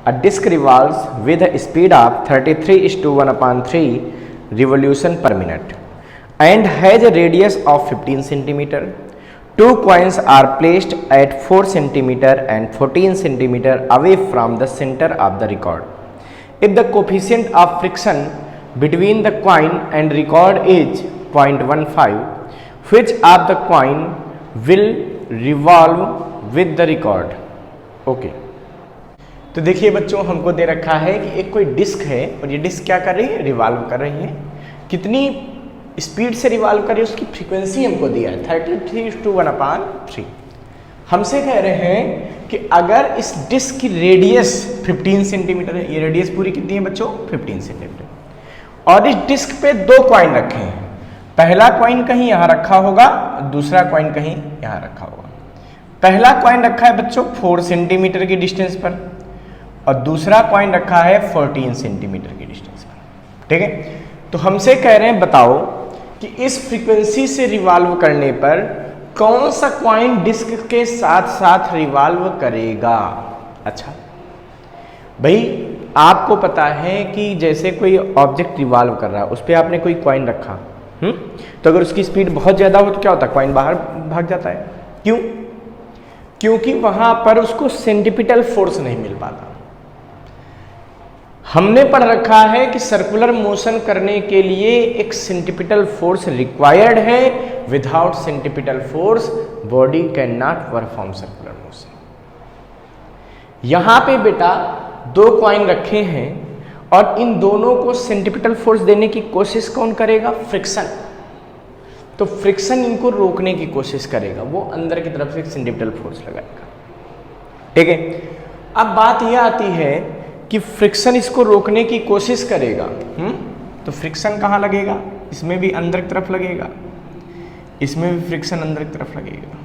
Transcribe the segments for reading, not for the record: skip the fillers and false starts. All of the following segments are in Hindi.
A disk revolves with a speed of 33:1/3 revolution per minute and has a radius of 15 centimeter. Two coins are placed at 4 centimeter and 14 centimeter away from the center of the record. If the coefficient of friction between the coin and record is 0.15, which of the coin will revolve with the record? Okay. तो देखिए बच्चों, हमको दे रखा है कि एक कोई डिस्क है और ये डिस्क क्या कर रही है, रिवॉल्व कर रही है। कितनी स्पीड से रिवॉल्व कर रही है उसकी फ्रीक्वेंसी हमको दिया है 33:1/3। हमसे कह रहे हैं कि अगर इस डिस्क की रेडियस 15 सेंटीमीटर है, ये रेडियस पूरी कितनी है बच्चों, 15 सेंटीमीटर, और इस डिस्क पे दो कॉइन रखे हैं। पहला कॉइन कहीं यहाँ रखा होगा, दूसरा कॉइन कहीं यहाँ रखा होगा। पहला कॉइन रखा है बच्चों 4 सेंटीमीटर की डिस्टेंस पर और दूसरा कॉइन रखा है 14 सेंटीमीटर की डिस्टेंस पर। ठीक है, तो हमसे कह रहे हैं बताओ कि इस फ्रीक्वेंसी से रिवॉल्व करने पर कौन सा कॉइन डिस्क के साथ साथ रिवॉल्व करेगा। अच्छा भाई, आपको पता है कि जैसे कोई ऑब्जेक्ट रिवॉल्व कर रहा है, उस पर आपने कोई कॉइन रखा, तो अगर उसकी स्पीड बहुत ज़्यादा हो तो क्या होता है, कॉइन बाहर भाग जाता है। क्यों? क्योंकि वहां पर उसको सेंट्रीपिटल फोर्स नहीं मिल पाता। हमने पढ़ रखा है कि सर्कुलर मोशन करने के लिए एक सेंट्रीपिटल फोर्स रिक्वायर्ड है। Without centripetal force body can not perform circular motion. यहां पे बेटा दो कॉइन रखे हैं और इन दोनों को सेंट्रीपिटल फोर्स देने की कोशिश कौन करेगा, फ्रिक्शन। तो फ्रिक्शन इनको रोकने की कोशिश करेगा, वो अंदर की तरफ से सेंट्रीपिटल फोर्स लगाएगा। ठीक है, अब बात यह आती है कि फ्रिक्शन इसको रोकने की कोशिश करेगा। तो फ्रिक्शन कहाँ लगेगा, इसमें भी अंदर की तरफ लगेगा, इसमें भी फ्रिक्शन अंदर की तरफ लगेगा।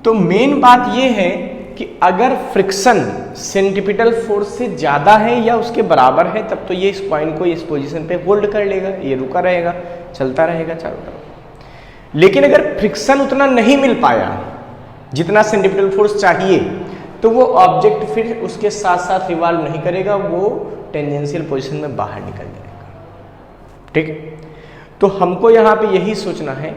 तो मेन बात यह है कि अगर फ्रिक्शन सेंट्रीपिटल फोर्स से ज़्यादा है या उसके बराबर है, तब तो ये इस कॉइन को इस पोजीशन पे होल्ड कर लेगा, ये रुका रहेगा, चलता रहेगा चारों तरफ। लेकिन अगर फ्रिक्शन उतना नहीं मिल पाया जितना सेंट्रीपिटल फोर्स चाहिए, तो वो ऑब्जेक्ट फिर उसके साथ साथ रिवॉल्व नहीं करेगा, वो टेंजेंशियल पोजीशन में बाहर निकल जाएगा। ठीक, तो हमको यहाँ पे यही सोचना है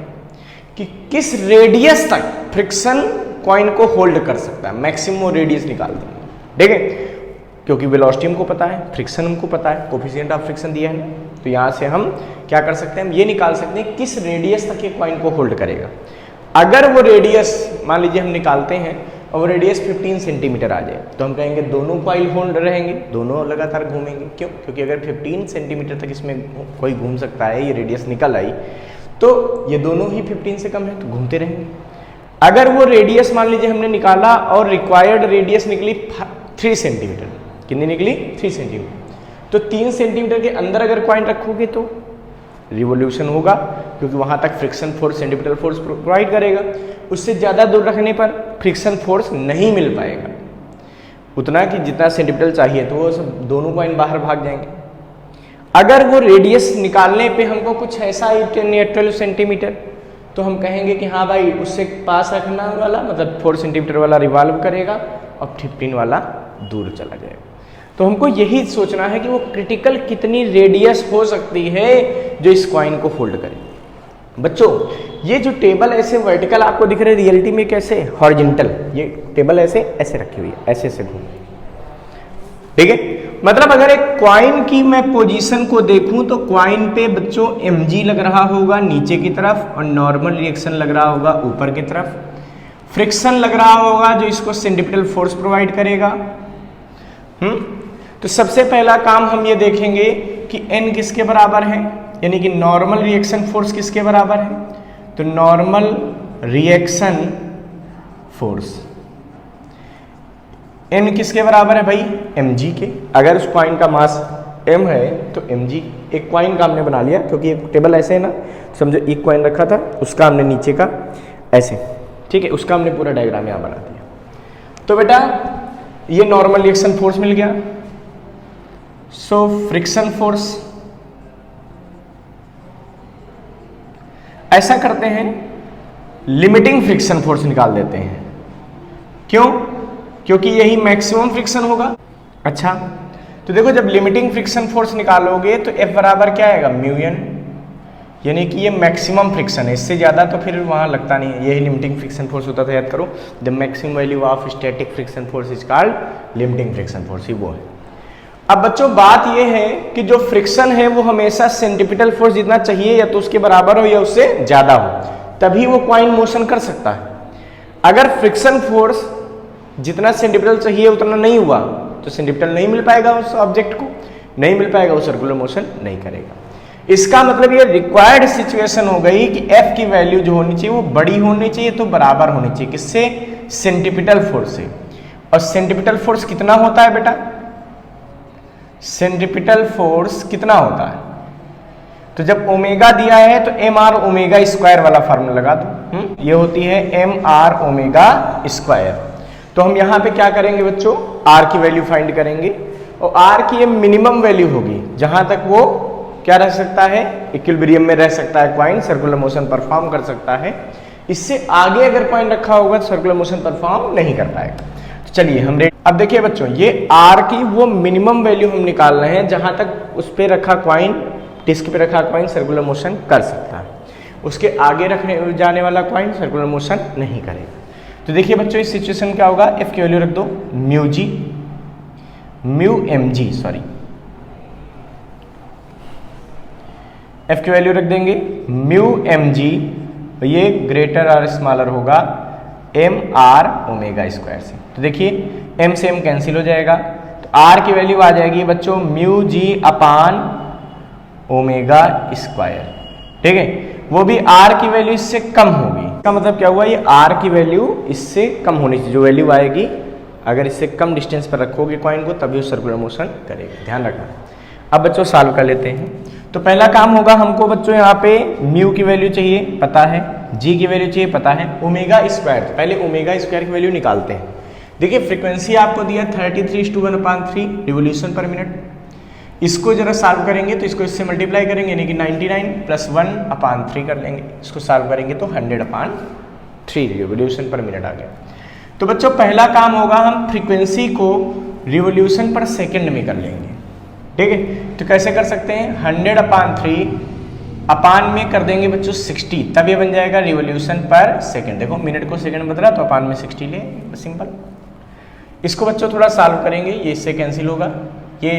कि किस रेडियस तक फ्रिक्शन कॉइन को होल्ड कर सकता है, मैक्सिमम रेडियस निकाल देंगे। ठीक है, क्योंकि वेलोसिटी हमको पता है, फ्रिक्शन हमको पता है, कोफिशिएंट ऑफ फ्रिक्शन दिया है ना, तो यहाँ से हम क्या कर सकते हैं, हम ये निकाल सकते हैं किस रेडियस तक ये कॉइन को होल्ड करेगा। अगर वो रेडियस मान लीजिए हम निकालते हैं और वो रेडियस 15 सेंटीमीटर आ जाए, तो हम कहेंगे दोनों कॉइल होल्ड रहेंगे, दोनों लगातार घूमेंगे। क्यों? क्योंकि अगर 15 सेंटीमीटर तक इसमें कोई घूम सकता है, ये रेडियस निकल आई, तो ये दोनों ही 15 से कम है तो घूमते रहेंगे। अगर वो रेडियस मान लीजिए हमने निकाला और रिक्वायर्ड रेडियस निकली 3 सेंटीमीटर, कितनी निकली, 3 सेंटीमीटर, तो 3 सेंटीमीटर के अंदर अगर कॉइन रखोगे तो रिवोल्यूशन होगा, क्योंकि वहां तक friction force centripetal force provide करेगा। उससे ज़्यादा दूर रखने पर फ्रिक्शन फोर्स नहीं मिल पाएगा उतना कि जितना सेंट्रीपिटल चाहिए, तो वो सब दोनों कॉइन बाहर भाग जाएंगे। अगर वो रेडियस निकालने पे हमको कुछ ऐसा ही 10 या 12 सेंटीमीटर, तो हम कहेंगे कि हाँ भाई उससे पास रखना वाला मतलब 4 सेंटीमीटर वाला रिवॉल्व करेगा और 15 वाला दूर चला जाएगा। तो हमको यही सोचना है कि वो क्रिटिकल कितनी रेडियस हो सकती है जो इस कॉइन को होल्ड करे। बच्चों, ये जो टेबल ऐसे वर्टिकल आपको दिख रहे, रियलिटी में कैसे हॉरिजॉन्टल, ये टेबल ऐसे ऐसे रखी हुई है, ऐसे ऐसे घूम। ठीक है, मतलब अगर एक कॉइन की मैं पोजीशन को देखूं तो कॉइन पे बच्चों mg लग रहा होगा नीचे की तरफ और नॉर्मल रिएक्शन लग रहा होगा ऊपर की तरफ, फ्रिक्शन लग रहा होगा जो इसको सेंट्रीपिटल फोर्स प्रोवाइड करेगा। तो सबसे पहला काम हम ये देखेंगे कि n किसके बराबर है, यानी कि नॉर्मल रिएक्शन फोर्स किसके बराबर है, तो नॉर्मल रिएक्शन फोर्स n किसके बराबर है भाई, mg के। अगर उस कॉइन का मास m है तो mg, एक कॉइन का हमने बना लिया क्योंकि एक टेबल ऐसे है ना, समझो एक कॉइन रखा था, उसका हमने नीचे का ऐसे, ठीक है, उसका हमने पूरा डायग्राम यहाँ बना दिया। तो बेटा ये नॉर्मल रिएक्शन फोर्स मिल गया। सो फ्रिक्शन फोर्स, ऐसा करते हैं लिमिटिंग फ्रिक्शन फोर्स निकाल देते हैं। क्यों? क्योंकि यही मैक्सिमम फ्रिक्शन होगा। अच्छा, तो देखो जब लिमिटिंग फ्रिक्शन फोर्स निकालोगे तो F बराबर क्या आएगा, म्यू एन, यानी कि ये मैक्सिमम फ्रिक्शन है, इससे ज़्यादा तो फिर वहाँ लगता नहीं है, यही लिमिटिंग फ्रिक्शन फोर्स होता था, याद करो, the maximum value of static friction force is called limiting friction force, ही वो है। अब बच्चों बात ये है कि जो फ्रिक्शन है वो हमेशा सेंट्रीपिटल फोर्स जितना चाहिए या तो उसके बराबर हो या उससे ज़्यादा हो, तभी वो कॉइन मोशन कर सकता है। अगर फ्रिक्शन फोर्स जितना सेंट्रीपिटल चाहिए उतना नहीं हुआ तो सेंट्रीपिटल नहीं मिल पाएगा, उस ऑब्जेक्ट को नहीं मिल पाएगा, वो सर्कुलर मोशन नहीं करेगा। इसका मतलब ये रिक्वायर्ड सिचुएशन हो गई कि F की वैल्यू जो होनी चाहिए वो बड़ी होनी चाहिए, तो बराबर होनी चाहिए किससे, सेंट्रीपिटल फोर्स से। और सेंट्रीपिटल फोर्स कितना होता है बेटा, सेंट्रीपिटल फोर्स कितना होता है, तो जब ओमेगा दिया है तो एम आर ओमेगा स्क्वायर वाला फार्मूला लगा दो, ये होती है एम आर ओमेगा स्क्वायर। तो हम यहाँ पे क्या करेंगे बच्चों, आर की वैल्यू फाइंड करेंगे, और आर की ये मिनिमम वैल्यू होगी जहां तक वो क्या रह सकता है, इक्विलिब्रियम में रह सकता है कॉइन, सर्कुलर मोशन परफॉर्म कर सकता है। इससे आगे अगर कॉइन रखा होगा तो सर्कुलर मोशन परफॉर्म नहीं कर पाएगा। तो चलिए हम अब देखिए बच्चों, ये आर की वो मिनिमम वैल्यू हम निकाल रहे हैं जहां तक उस पर रखा कॉइन, डिस्क पे रखा कॉइन सर्कुलर मोशन कर सकता है, उसके आगे रखने जाने वाला कॉइन सर्कुलर मोशन नहीं करेगा। तो देखिए बच्चों इस सिचुएशन क्या होगा, एफ की वैल्यू रख दो mu g, mu m g, sorry f की वैल्यू रख देंगे म्यू एम जी, ये ग्रेटर और स्मॉलर होगा एम आर ओमेगा स्क्वायर से। तो देखिए एम से एम कैंसिल हो जाएगा, तो आर की वैल्यू आ जाएगी बच्चों mu G upon omega square, ठीक है, वो भी आर की वैल्यू इससे कम होगी। इसका मतलब क्या हुआ, ये आर की वैल्यू इससे कम होनी चाहिए, जो वैल्यू आएगी अगर इससे कम डिस्टेंस पर रखोगे कॉइन को तभी वो सर्कुलर मोशन करेगा, ध्यान रखना। अब बच्चों सॉल्व कर लेते हैं। तो पहला काम होगा हमको बच्चों यहाँ पे म्यू की वैल्यू चाहिए पता है, जी की वैल्यू चाहिए पता है, ओमेगा स्क्वायर, तो पहले ओमेगा स्क्वायर की वैल्यू निकालते हैं। देखिए फ्रीक्वेंसी आपको दिया 33/1/3 रिवोल्यूशन पर मिनट, इसको जरा सॉल्व करेंगे तो इसको इससे मल्टीप्लाई करेंगे, यानी कि 99 + 1/3 कर लेंगे, इसको सॉल्व करेंगे तो 100/3 रिवोल्यूशन पर मिनट आ गया। तो बच्चों पहला काम होगा हम फ्रीक्वेंसी को रिवोल्यूशन पर सेकंड में कर लेंगे, ठीक है। तो कैसे कर सकते हैं, 100/3 अपान में कर देंगे बच्चों 60, तब ये बन जाएगा रिवोल्यूशन पर सेकंड। देखो मिनट को सेकंड बदला तो अपान में 60 ले, सिंपल। इसको बच्चों थोड़ा सॉल्व करेंगे, ये इससे कैंसिल होगा, ये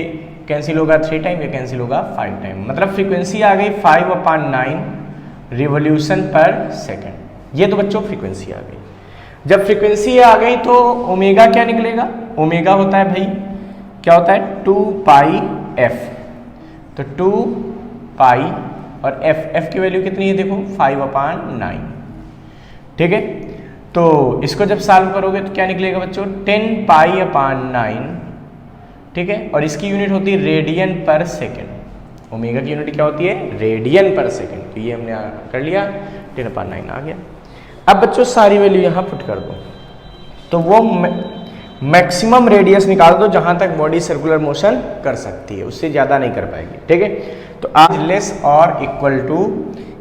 कैंसिल होगा 3 टाइम, ये कैंसिल होगा 5 टाइम, मतलब फ्रीक्वेंसी आ गई 5/9 रिवोल्यूशन पर सेकंड। ये तो बच्चों फ्रीक्वेंसी आ गई। जब फ्रीक्वेंसी आ गई तो ओमेगा क्या निकलेगा, ओमेगा होता है भाई क्या होता है 2πf, तो 2π और f की वैल्यू कितनी है देखो 5/9, ठीक है। तो इसको जब सॉल्व करोगे तो क्या निकलेगा बच्चों 10π/9, ठीक है, और इसकी यूनिट होती है रेडियन पर सेकेंड, ओमेगा की यूनिट क्या होती है रेडियन पर सेकेंड, तो ये हमने कर लिया 10/9 आ गया। अब बच्चों सारी वैल्यू यहाँ पुट कर दो, तो वो मैक्सिमम रेडियस निकाल दो जहां तक बॉडी सर्कुलर मोशन कर सकती है, उससे ज़्यादा नहीं कर पाएगी, ठीक है। तो आज लेस और इक्वल टू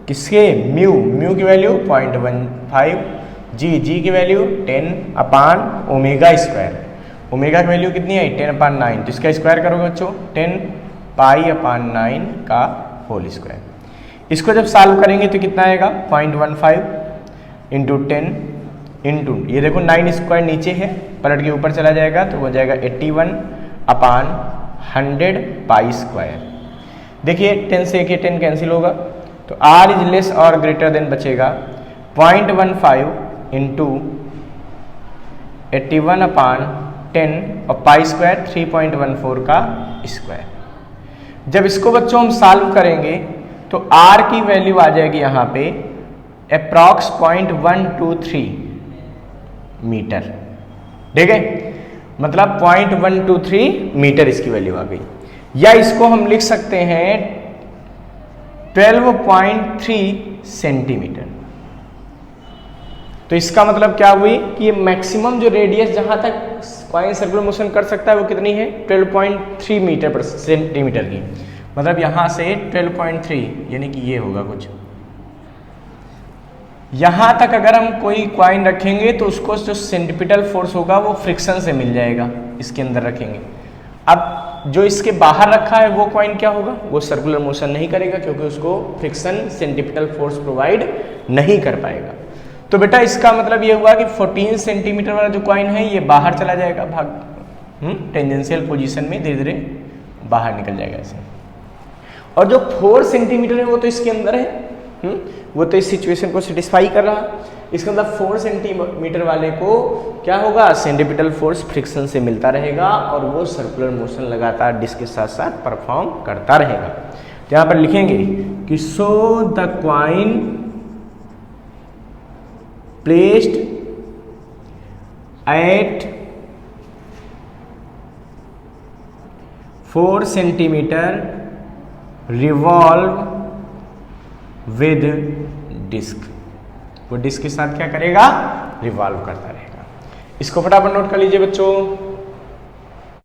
किसके, म्यू की वैल्यू 0.15, जी की वैल्यू 10/, ओमेगा स्क्वायर, ओमेगा की वैल्यू कितनी है 10/9, तो इसका स्क्वायर करोगे बच्चों 10π/9 का होल स्क्वायर। इसको जब सॉल्व करेंगे तो कितना आएगा 0.15 × 10 इंटू, ये देखो 9 स्क्वायर नीचे है, पलट के ऊपर चला जाएगा तो हो जाएगा 81/100π स्क्वायर। देखिए 10 से 10 कैंसिल होगा, तो r इज लेस और ग्रेटर देन बचेगा 0.15 इंटू 81/10 और पाई स्क्वायर 3.14 का स्क्वायर। जब इसको बच्चों हम सॉल्व करेंगे तो r की वैल्यू आ जाएगी यहाँ पे अप्रॉक्स 0.123 मीटर, ठीक है, मतलब 0.123 मीटर इसकी वैल्यू आ गई। या इसको हम लिख सकते हैं 12.3 सेंटीमीटर। तो इसका मतलब क्या हुई कि ये मैक्सिमम जो रेडियस जहां तक कॉइन सर्कुलर मोशन कर सकता है वो कितनी है 12.3 मीटर पर सेंटीमीटर की, मतलब यहां से 12.3 यानी कि ये होगा कुछ। यहां तक अगर हम कोई कॉइन रखेंगे तो उसको जो सेंट्रीपिटल फोर्स होगा वो फ्रिक्शन से मिल जाएगा, इसके अंदर रखेंगे, अब जो इसके बाहर रखा है वो कॉइन क्या होगा, वो सर्कुलर मोशन नहीं करेगा क्योंकि उसको फ्रिक्शन सेंट्रीपिटल फोर्स प्रोवाइड नहीं कर पाएगा। तो बेटा इसका मतलब ये हुआ कि 14 सेंटीमीटर वाला जो कॉइन है ये बाहर चला जाएगा, भाग टेंजेंशियल पोजीशन में धीरे धीरे बाहर निकल जाएगा ऐसे। और जो 4 सेंटीमीटर है वो तो इसके अंदर है, वो तो इस सिचुएशन को सेटिस्फाई कर रहा। इसका मतलब 4 सेंटीमीटर वाले को क्या होगा, सेंट्रीपिटल फोर्स फ्रिक्शन से मिलता रहेगा और वो सर्कुलर मोशन लगातार डिस्क के साथ साथ परफॉर्म करता रहेगा। तो यहाँ पर लिखेंगे कि so the coin placed at 4 centimetre revolve with disc, वो डिस्क के साथ क्या करेगा, रिवॉल्व करता रहेगा। इसको फटाफट नोट कर लीजिए बच्चों।